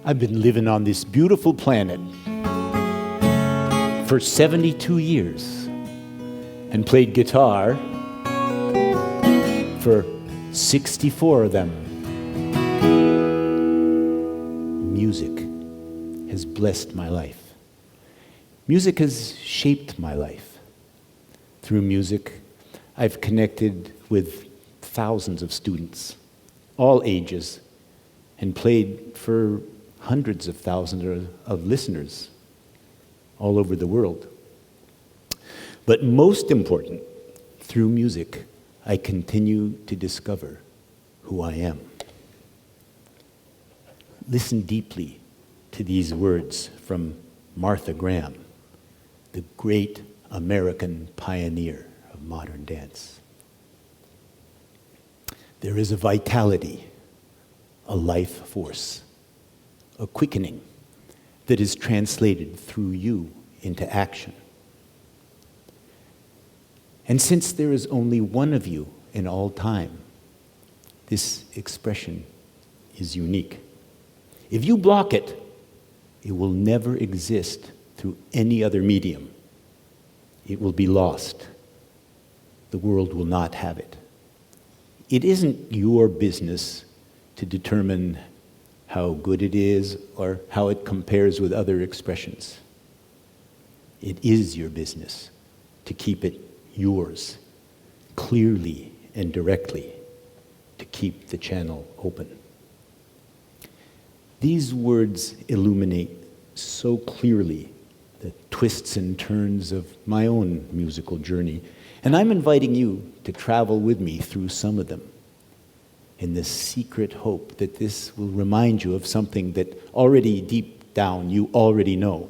I've been living on this beautiful planet for 72 years and played guitar for 64 of them. Music has blessed my life. Music has shaped my life. Through music, I've connected with thousands of students, all ages, and played for hundreds of thousands of listeners all over the world. But most important, through music, I continue to discover who I am. Listen deeply to these words from Martha Graham, the great American pioneer of modern dance. There is a vitality, a life force, a quickening that is translated through you into action. And since there is only one of you in all time, this expression is unique. If you block it, it will never exist through any other medium. It will be lost. The world will not have it. It isn't your business to determine how good it is or how it compares with other expressions. It is your business to keep it yours, clearly and directly, to keep the channel open. These words illuminate so clearly the twists and turns of my own musical journey, and I'm inviting you to travel with me through some of them in the secret hope that this will remind you of something that already deep down you already know,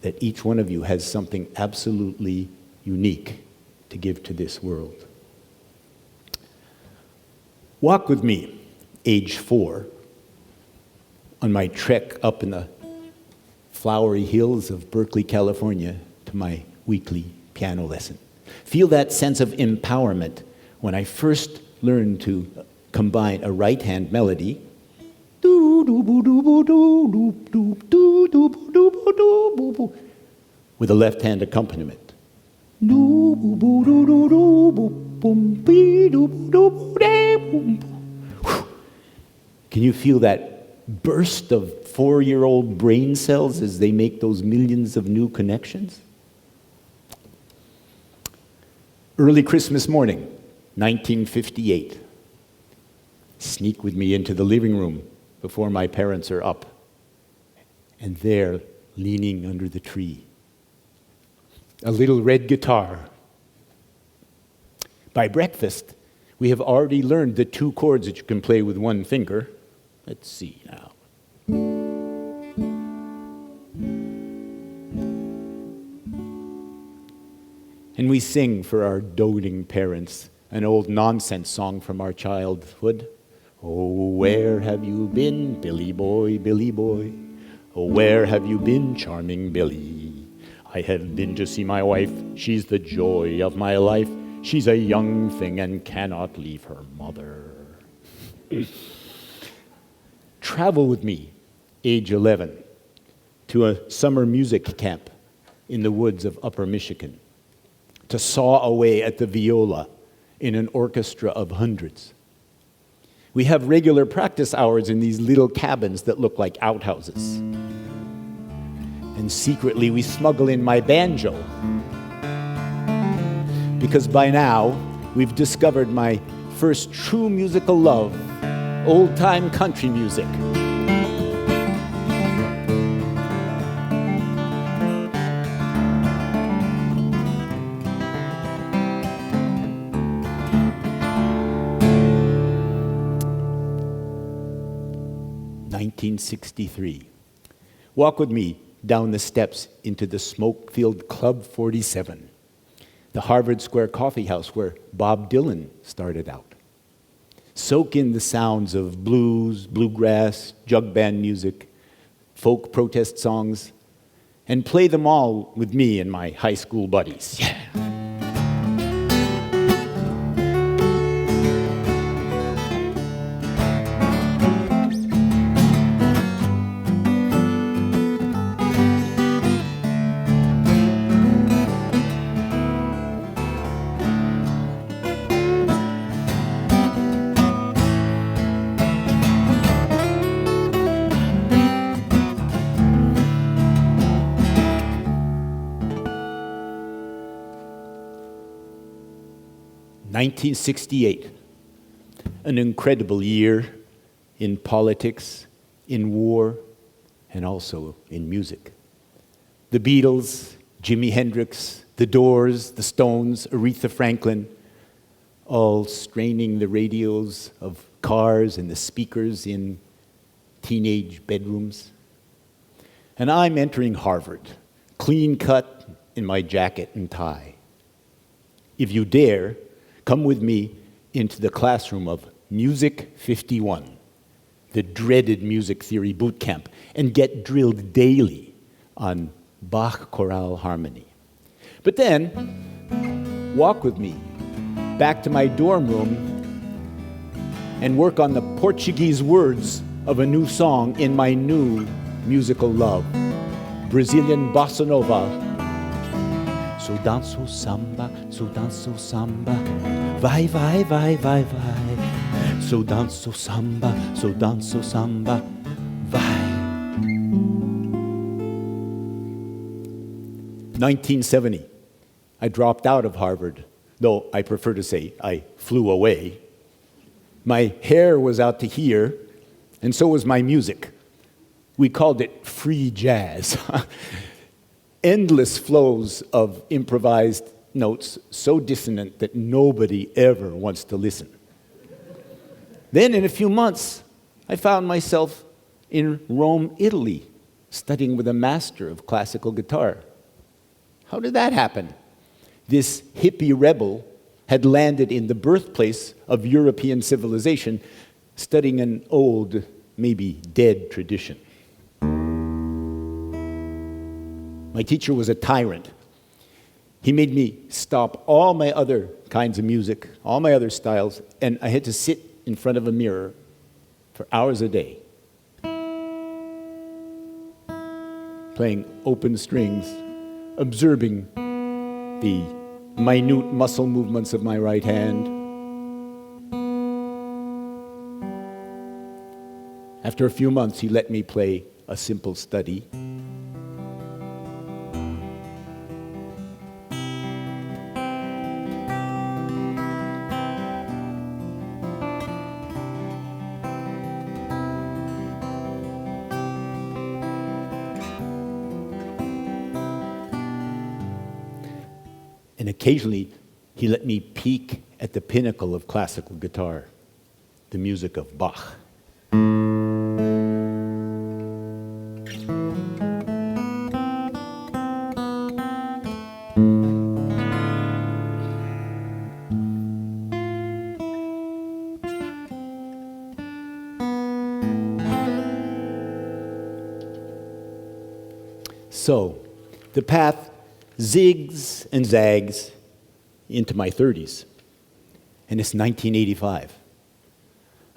that each one of you has something absolutely unique to give to this world. Walk with me, age 4, on my trek up in the flowery hills of Berkeley, California, to my weekly piano lesson. Feel that sense of empowerment when I first learned to combine a right-hand melody with a left-hand accompaniment. Can you feel that burst of 4-year-old brain cells as they make those millions of new connections? Early Christmas morning, 1958. Sneak with me into the living room before my parents are up. And there, leaning under the tree, a little red guitar. By breakfast, we have already learned the 2 chords that you can play with one finger. Let's see now. And we sing for our doting parents an old nonsense song from our childhood. Oh, where have you been, Billy boy, Billy boy? Oh, where have you been, charming Billy? I have been to see my wife, she's the joy of my life. She's a young thing and cannot leave her mother. Travel with me, age 11, to a summer music camp in the woods of Upper Michigan, to saw away at the viola in an orchestra of hundreds. We have regular practice hours in these little cabins that look like outhouses. And secretly we smuggle in my banjo, because by now we've discovered my first true musical love, old-time country music. '63. Walk with me down the steps into the smoke-filled Club 47, the Harvard Square coffee house where Bob Dylan started out. Soak in the sounds of blues, bluegrass, jug band music, folk protest songs, and play them all with me and my high school buddies. Yeah. 1968, an incredible year in politics, in war, and also in music. The Beatles, Jimi Hendrix, The Doors, The Stones, Aretha Franklin, all straining the radios of cars and the speakers in teenage bedrooms. And I'm entering Harvard, clean cut in my jacket and tie. If you dare, come with me into the classroom of Music 51, the dreaded music theory boot camp, and get drilled daily on Bach chorale harmony. But then, walk with me back to my dorm room and work on the Portuguese words of a new song in my new musical love, Brazilian bossa nova. So danço samba, vai, vai, vai, vai, vai. So danço samba, vai. 1970, I dropped out of Harvard, though I prefer to say I flew away. My hair was out to here, and so was my music. We called it free jazz. Endless flows of improvised notes so dissonant that nobody ever wants to listen. Then in a few months, I found myself in Rome, Italy, studying with a master of classical guitar. How did that happen? This hippie rebel had landed in the birthplace of European civilization, studying an old, maybe dead tradition. My teacher was a tyrant. He made me stop all my other kinds of music, all my other styles, and I had to sit in front of a mirror for hours a day, playing open strings, observing the minute muscle movements of my right hand. After a few months, he let me play a simple study. And occasionally, he let me peek at the pinnacle of classical guitar, the music of Bach. So, the path zigs and zags into my 30s. And it's 1985.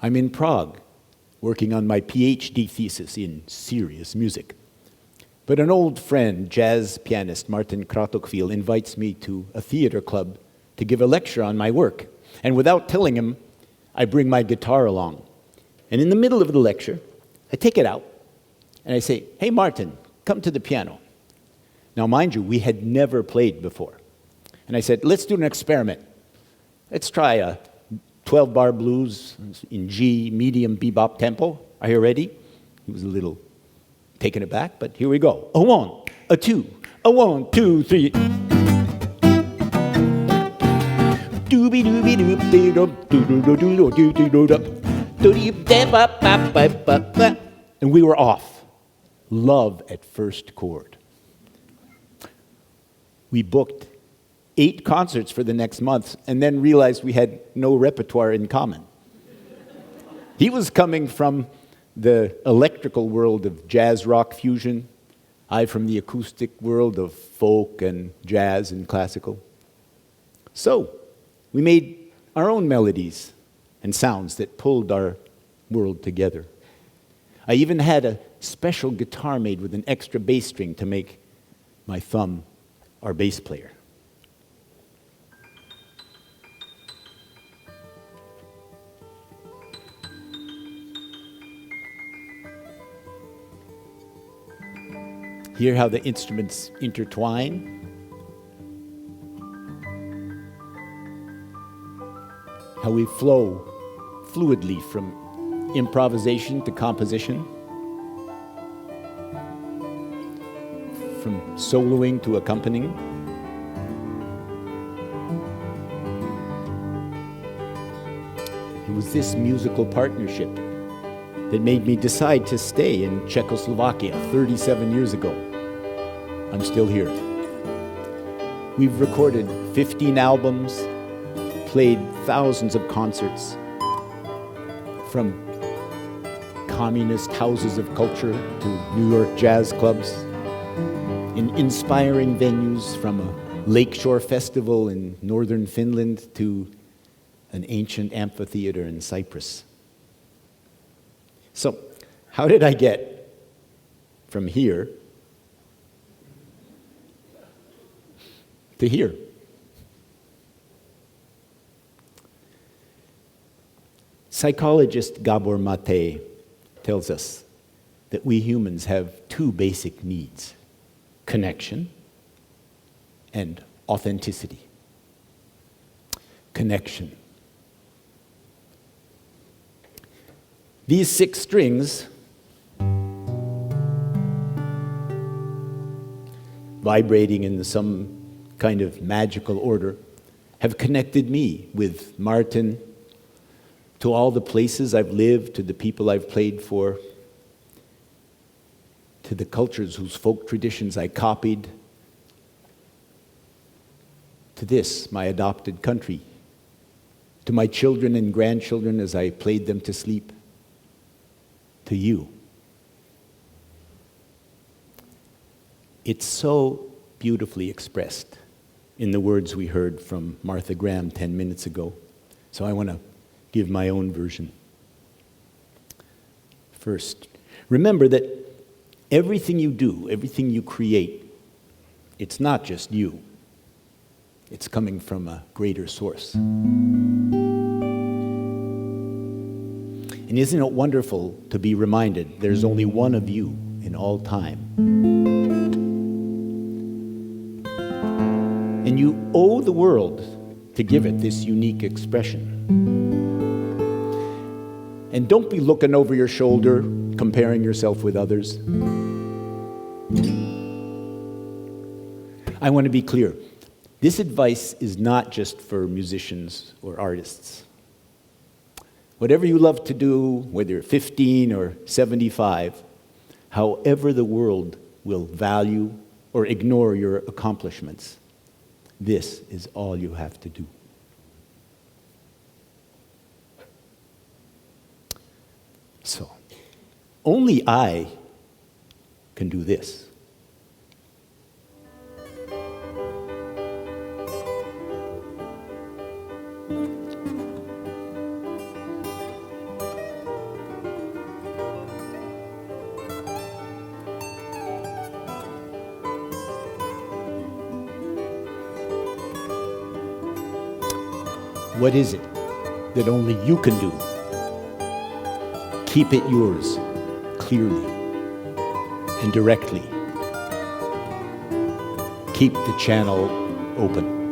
I'm in Prague, working on my PhD thesis in serious music. But an old friend, jazz pianist Martin Kratochvíl, invites me to a theater club to give a lecture on my work. And without telling him, I bring my guitar along. And in the middle of the lecture, I take it out, and I say, "Hey, Martin, come to the piano." Now, mind you, we had never played before. And I said, "Let's do an experiment. Let's try a 12-bar blues in G, medium bebop tempo. Are you ready?" He was a little taken aback, but here we go. A one, a two, a 1, 2, 3. And we were off. Love at first chord. We booked 8 concerts for the next month and then realized we had no repertoire in common. He was coming from the electrical world of jazz rock fusion, I from the acoustic world of folk and jazz and classical. So we made our own melodies and sounds that pulled our world together. I even had a special guitar made with an extra bass string to make my thumb our bass player. Hear how the instruments intertwine? how we flow fluidly from improvisation to composition, from soloing to accompanying. It was this musical partnership that made me decide to stay in Czechoslovakia 37 years ago. I'm still here. We've recorded 15 albums, played thousands of concerts, from communist houses of culture to New York jazz clubs, in inspiring venues from a lakeshore festival in northern Finland to an ancient amphitheater in Cyprus. So, how did I get from here to here? Psychologist Gabor Mate tells us that we humans have two basic needs: connection and authenticity. Connection. These 6 strings vibrating in some kind of magical order have connected me with Martin, to all the places I've lived, to the people I've played for, to the cultures whose folk traditions I copied, to this, my adopted country, to my children and grandchildren as I played them to sleep, to you. It's so beautifully expressed in the words we heard from Martha Graham 10 minutes ago. So I want to give my own version. First, remember that everything you do, everything you create, it's not just you. It's coming from a greater source. And isn't it wonderful to be reminded there's only one of you in all time? And you owe the world to give it this unique expression. And don't be looking over your shoulder, comparing yourself with others. I want to be clear. This advice is not just for musicians or artists. Whatever you love to do, whether you're 15 or 75, however the world will value or ignore your accomplishments, this is all you have to do. So, only I can do this. What is it that only you can do? Keep it yours, clearly and directly. Keep the channel open.